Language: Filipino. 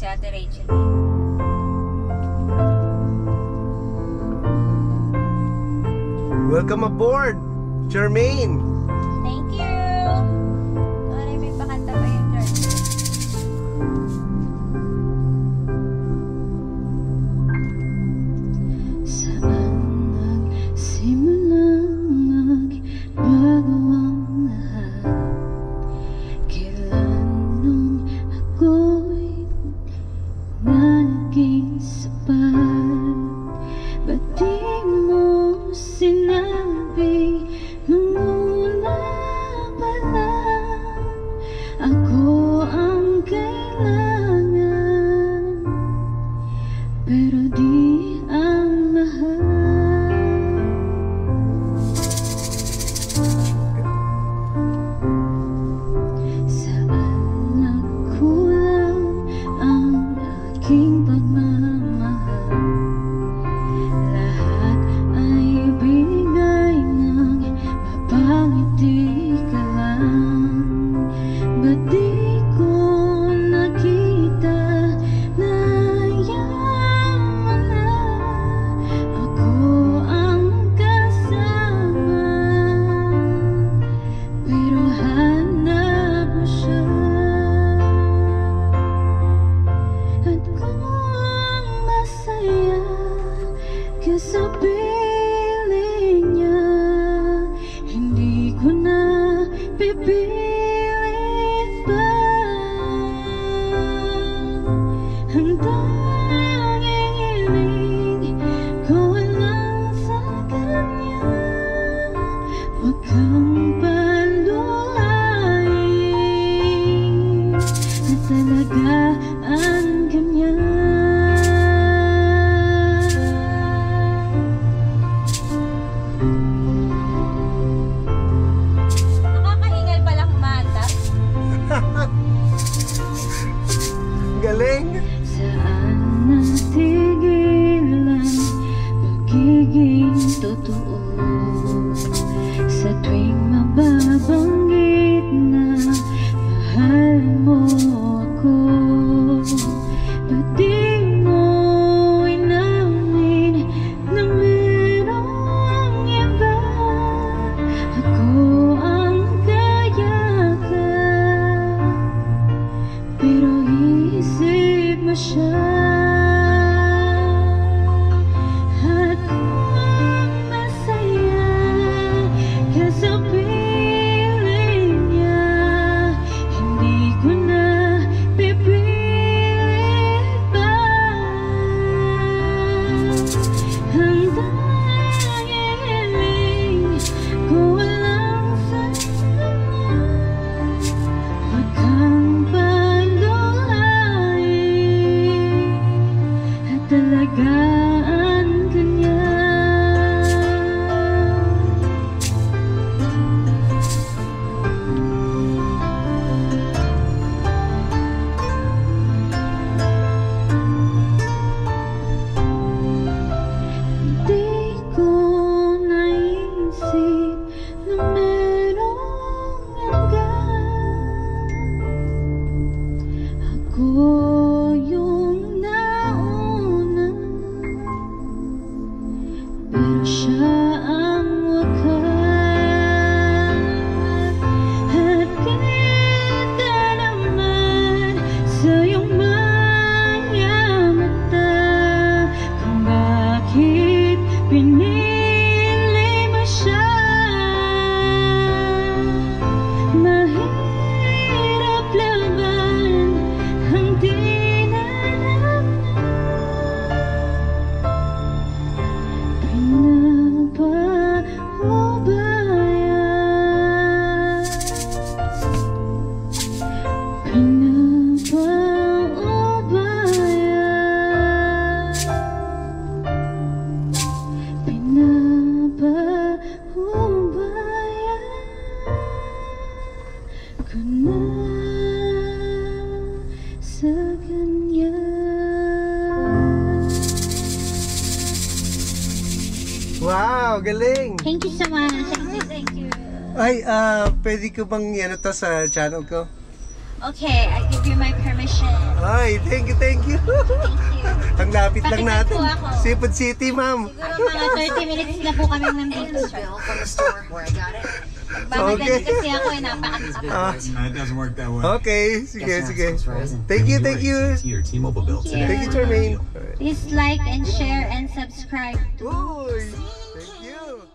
si Ate Rachel. Welcome aboard, Jermaine. Thank you. Ay, may pakanta pa yun, George. Saan nagsimulang magbago ang lahat? Kailan nung ako'y naging sapat? Ba't di mo sinabi nung una pa lang ako ang kailangan, pero di ang mahal? Saan nagkulang ang aking pagmamahal? Lahat ay binigay ng mapangiti ka lang. Ba't di ko nakita na yaman na ako ang kasama? Pero hanap mo siya, at kung masaya ka sa piling niya, hindi ko na pipilit pa. Ang tanging hiling ko lang sa kanya, huwag kang paluhain, na talagaan ka niya. Nakakahingal pala kumanta. Galing. Saan natigilan pagiging totoo? Sa tuwing mababanggit na mahal mo ako, ba't di mo inamin na merong iba? Ako ang kayakan, pero isip mo siya. At kung masaya ka sa piling niya, hindi ko na pipilit pa. Ang tanging hiling ko lang sa kanya, huwag kang paluhain, at talagaan ka niya. Di ko naisip na merong hanggan. Ako yung nauna, pero siya ang wakas. At kita naman sa iyong mga mata, kung bakit pinili mo siya. Mahirap laban ang dinadama, pinapaubaya, pinapaubaya, pinapaubaya ko na sa kanya. Wow, galing. Thank you so much. Thank you. Ay, pwede ko bang ano to sa channel ko? Okay, I give you my permission. Ay, thank you, thank you. Thank you. Ang lapit lang Pakitag natin. po ako. Seafood City, ma'am. Siguro mga 30 minutes na po kami nandito. Bill from the store where I got it. Bamadali Okay. kasi ako napakatapos. Ah, It doesn't work that way. okay, sige, Guess sige. that's Verizon. Thank you, thank you. Your T-Mobile bill today. Thank you, Charmaine. Please like and share and subscribe. Uy, thank you.